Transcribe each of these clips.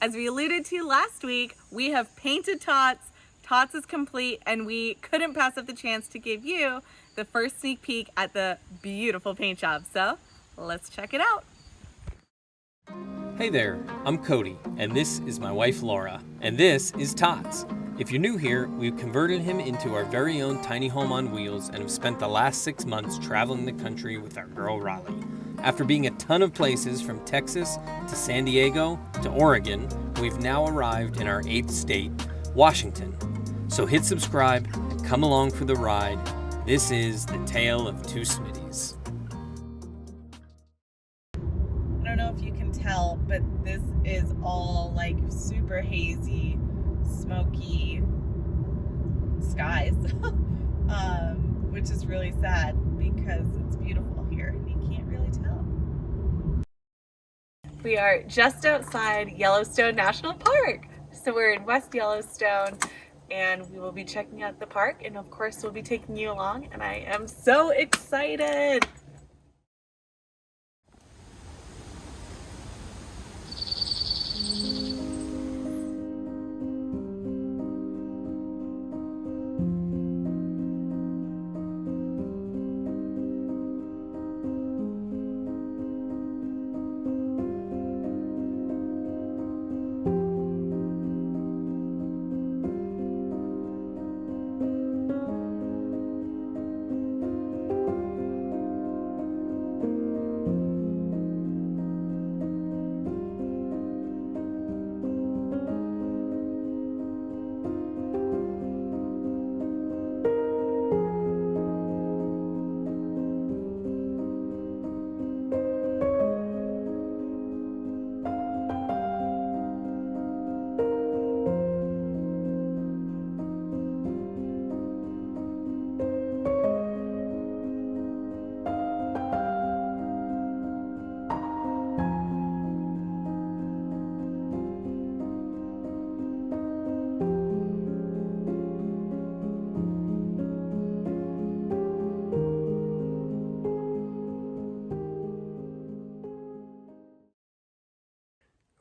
As we alluded to last week, we have painted Tots. Tots is complete, and we couldn't pass up the chance to give you the first sneak peek at the beautiful paint job. So let's check it out. Hey there, I'm Cody, and this is my wife Laura, and this is Tots. If you're new here, we've converted him into our very own tiny home on wheels and have spent the last 6 months traveling the country with our girl Raleigh. After being a ton of places from Texas to San Diego to Oregon, we've now arrived in our 8th state, Washington. So hit subscribe and come along for the ride. This is the Tale of Two Smitties. I don't know if you can tell, but this is all like super hazy, smoky skies, which is really sad because it's beautiful here and you can't really tell. We are just outside Yellowstone National Park. So we're in West Yellowstone and we will be checking out the park, and of course we'll be taking you along, and I am so excited.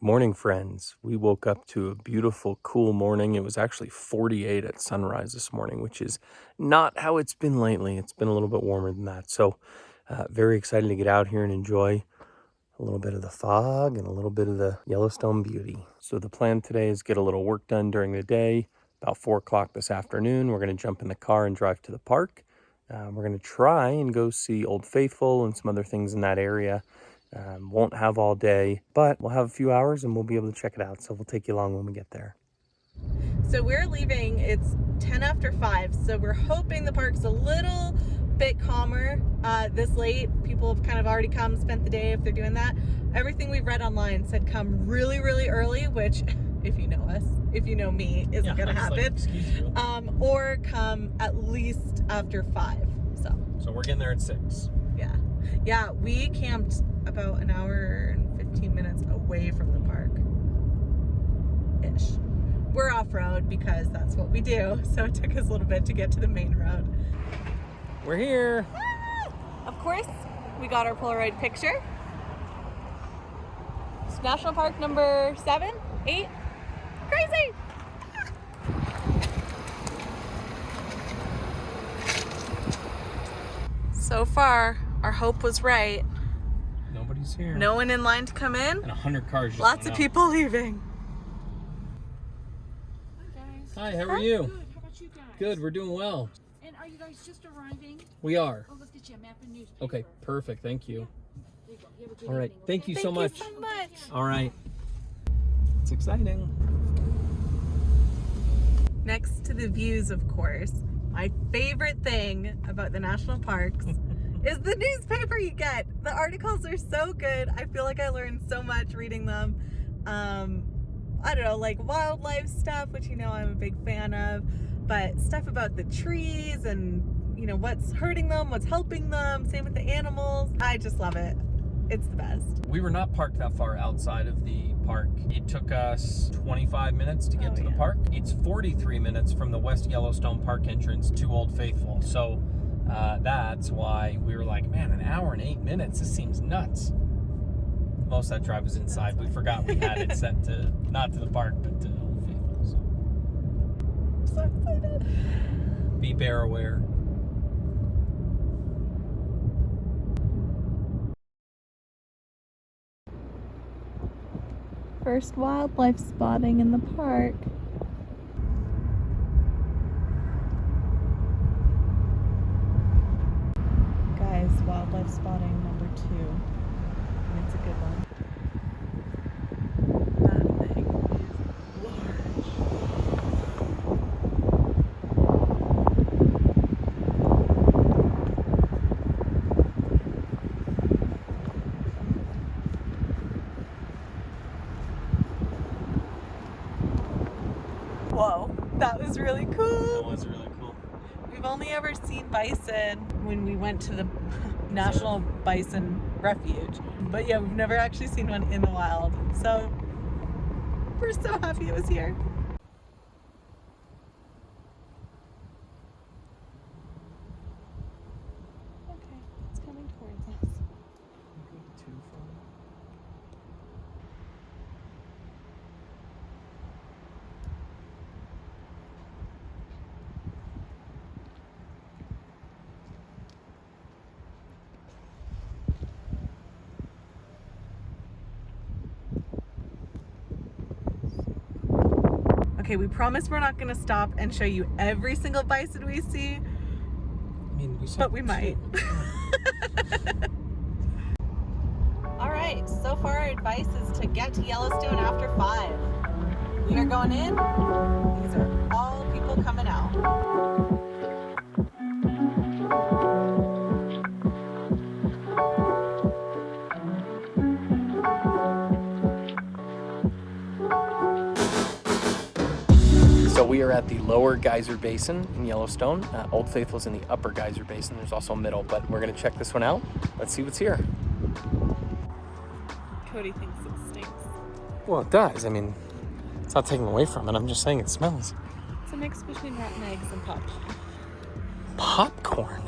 Morning, friends. We woke up to a beautiful, cool morning. It was actually 48 at sunrise this morning, which is not how it's been lately. It's been a little bit warmer than that. So very excited to get out here and enjoy a little bit of the fog and a little bit of the Yellowstone beauty. So the plan today is get a little work done during the day. About 4 o'clock this afternoon, we're going to jump in the car and drive to the park. We're going to try and go see Old Faithful and some other things in that area. Won't have all day, but we'll have a few hours and we'll be able to check it out. So we'll take you along when we get there. So we're leaving, it's 10 after 5, so we're hoping the park's a little bit calmer this late. People have kind of already come, spent the day if they're doing that. Everything we've read online said come really, really early, which if you know us, if you know me, isn't gonna happen. Like, excuse you. Or come at least after 5. So we're getting there at 6. Yeah, we camped about an hour and 15 minutes away from the park-ish. We're off-road because that's what we do, so it took us a little bit to get to the main road. We're here. Of course, we got our Polaroid picture. It's National Park number 7, 8. Crazy! So far, our hope was right. Nobody's here. No one in line to come in. And 100 cars just Lots of people leaving. Hi guys. Hi, how are you? Good. How about you guys? Good, we're doing well. And are you guys just arriving? We are. Oh, let's get you a map and newspaper. Okay, perfect. Thank you. There you go. You have a good All right. evening, Thank okay? you so much. Thank you so much. All right. It's exciting. Next to the views, of course, my favorite thing about the national parks is the newspaper you get. The articles are so good. I feel like I learned so much reading them. I don't know, like wildlife stuff, which you know I'm a big fan of, but stuff about the trees and, you know, what's hurting them, what's helping them, same with the animals. I just love it. It's the best. We were not parked that far outside of the park. It took us 25 minutes to get to the park. It's 43 minutes from the West Yellowstone Park entrance to Old Faithful. So that's why we were like, man, an hour and 8 minutes. This seems nuts. most of that drive was inside. We forgot we had it set to, not to the park, but to Old Faithful. So excited. Be bear aware. First wildlife spotting in the park. Guys, wildlife spotting number 2. And it's a good one. That thing is large. Whoa, that was really cool. That was really cool. We've only ever seen bison when we went to the National Bison Refuge. But yeah, we've never actually seen one in the wild. So we're so happy it was here. Okay, it's coming towards us. Okay, we promise we're not gonna stop and show you every single bison we see, I mean, but we might. All right, so far our advice is to get to Yellowstone after 5. We are going in. These are all people coming out. So we are at the lower Geyser Basin in Yellowstone. Old Faithful's in the upper Geyser Basin. There's also a middle, but we're gonna check this one out. Let's see what's here. Cody thinks it stinks. Well, it does. I mean, it's not taking away from it. I'm just saying it smells. It's a mix between rotten eggs and popcorn. Popcorn.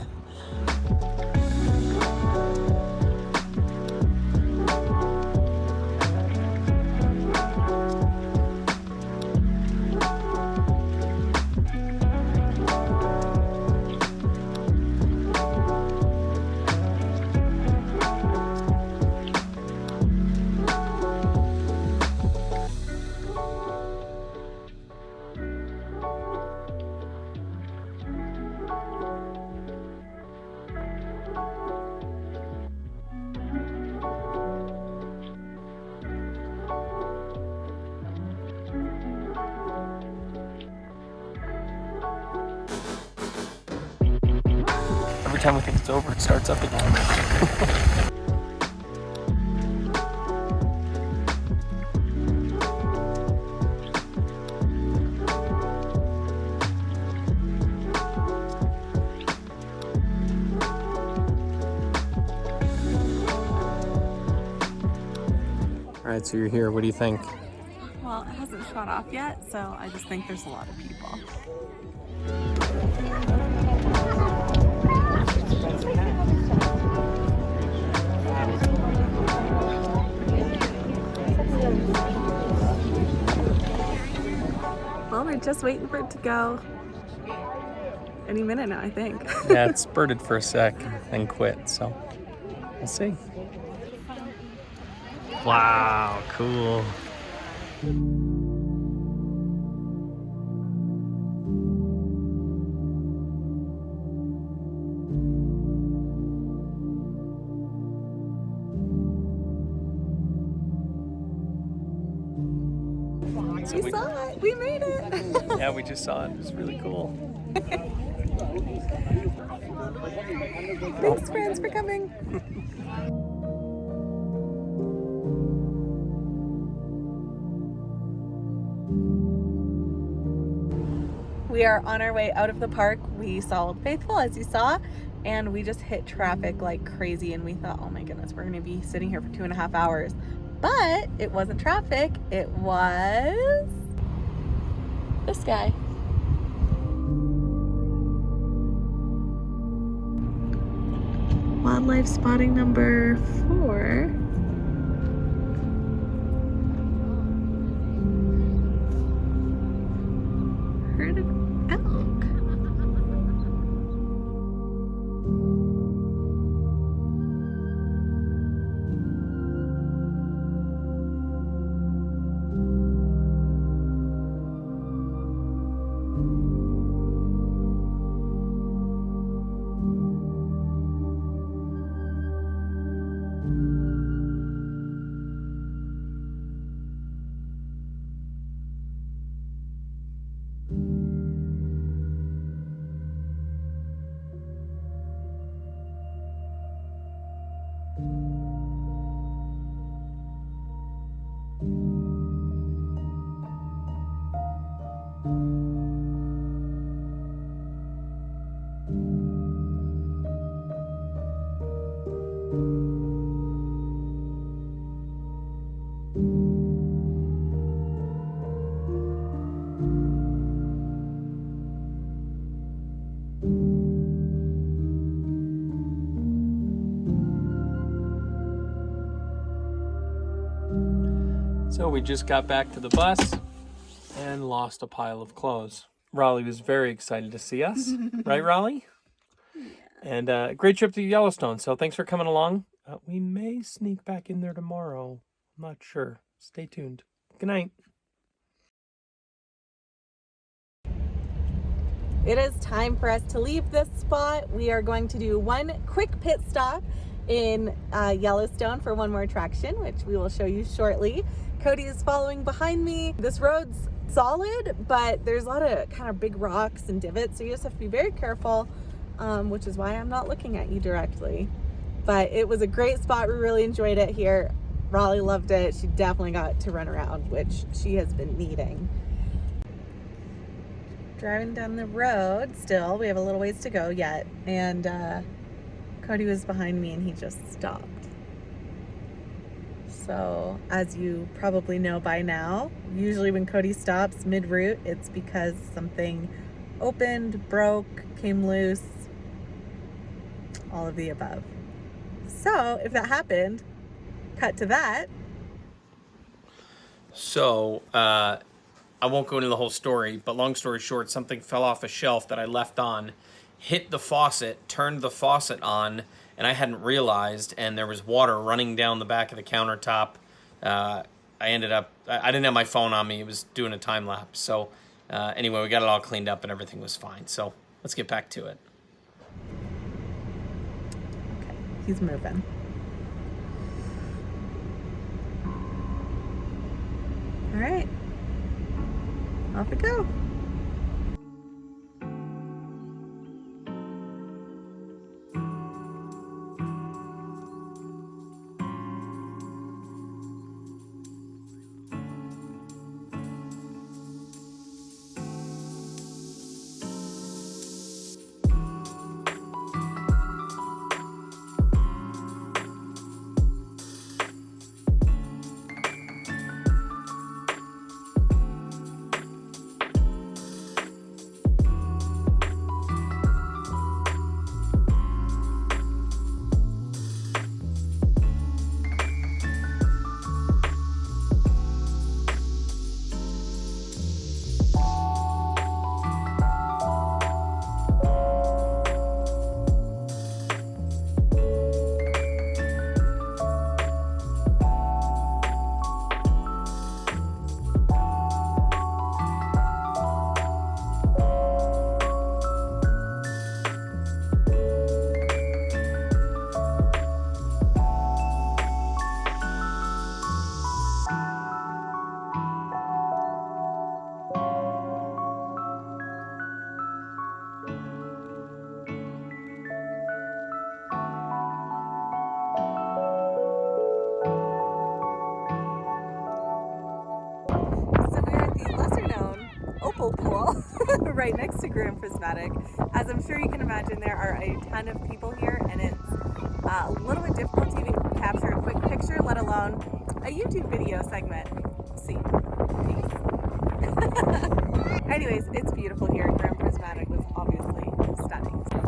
Every time we think it's over, it starts up again. All right, so you're here. What do you think? Well, it hasn't shut off yet, so I just think there's a lot of people. Well, we're just waiting for it to go. Any minute now, I think. Yeah, it spurted for a sec and quit, so we'll see. Wow, cool. So We saw it. We made it. Yeah, we just saw it. It was really cool. Thanks, friends, for coming. We are on our way out of the park. We saw Old Faithful, as you saw, and we just hit traffic like crazy, and we thought, oh my goodness, we're gonna be sitting here for 2.5 hours. But it wasn't traffic, it was this guy. Wildlife spotting number 4. So we just got back to the bus and lost a pile of clothes. Raleigh was very excited to see us. Right, Raleigh? Yeah. And great trip to Yellowstone. So thanks for coming along. We may sneak back in there tomorrow. I'm not sure. Stay tuned. Good night. It is time for us to leave this spot. We are going to do one quick pit stop in Yellowstone for one more attraction, which we will show you shortly. Cody is following behind me. This road's solid, but there's a lot of kind of big rocks and divots, so you just have to be very careful, which is why I'm not looking at you directly. But it was a great spot. We really enjoyed it here. Raleigh loved it. She definitely got to run around, which she has been needing. Driving down the road still. We have a little ways to go yet. And Cody was behind me and he just stopped. So as you probably know by now, usually when Cody stops mid-route, it's because something opened, broke, came loose, all of the above. So if that happened, cut to that. So, I won't go into the whole story, but long story short, something fell off a shelf that I left on, hit the faucet, turned the faucet on, and I hadn't realized, and there was water running down the back of the countertop. I didn't have my phone on me. It was doing a time lapse. So anyway, we got it all cleaned up and everything was fine. So let's get back to it. Okay, he's moving. All right, off we go. Pool right next to Prismatic. As I'm sure you can imagine, there are a ton of people here, and it's a little bit difficult to even capture a quick picture, let alone a YouTube video segment. See, peace. Anyways, it's beautiful here. Prismatic was obviously stunning. So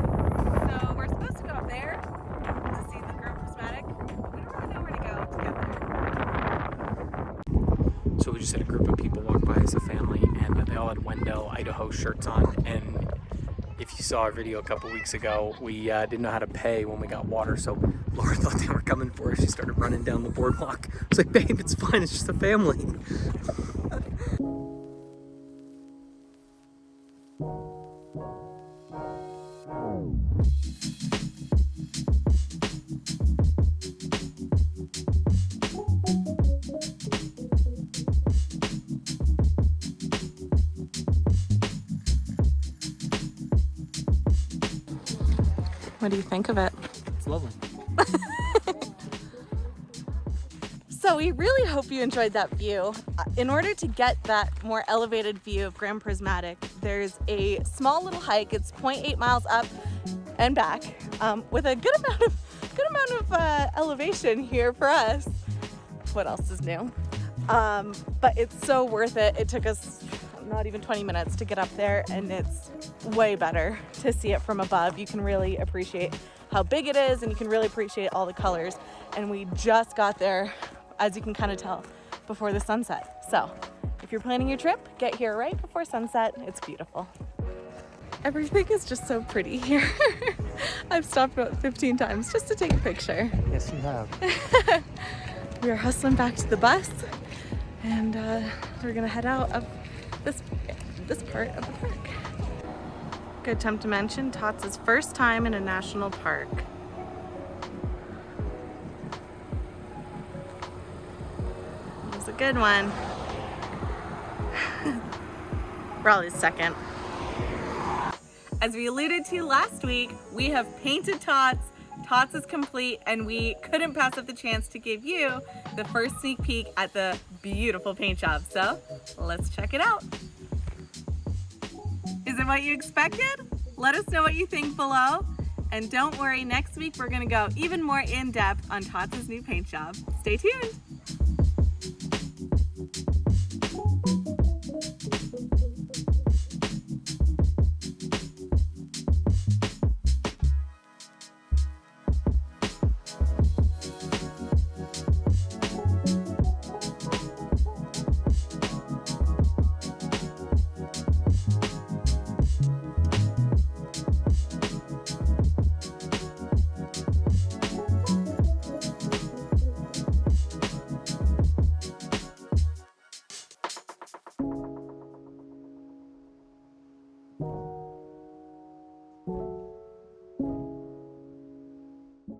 we're supposed to go up there to see the Prismatic. We don't really know where to go to get there. So we just had a group of people walk by as a family, and they all had Wendell, Idaho shirts on. And if you saw our video a couple weeks ago, we didn't know how to pay when we got water. So Laura thought they were coming for us. She started running down the boardwalk. I was like, babe, it's fine. It's just a family. What do you think of it? It's lovely. So we really hope you enjoyed that view. In order to get that more elevated view of Prismatic, there's a small little hike. It's 0.8 miles up and back, with a good amount of elevation here for us. What else is new? But it's so worth it. It took us not even 20 minutes to get up there, and it's way better to see it from above. You can really appreciate how big it is, and you can really appreciate all the colors. And we just got there, as you can kind of tell before the sunset. So if you're planning your trip, get here right before sunset. It's beautiful. Everything is just so pretty here. I've stopped about 15 times just to take a picture. Yes, you have. We are hustling back to the bus, and we're gonna head out of this part of the park. Good time to mention TOTS' first time in a national park. It was a good one. Raleigh's second. As we alluded to last week, we have painted TOTS. TOTS is complete, and we couldn't pass up the chance to give you the first sneak peek at the beautiful paint job. So let's check it out. Is it what you expected? Let us know what you think below. And don't worry, next week we're gonna go even more in depth on TOTS' new paint job. Stay tuned.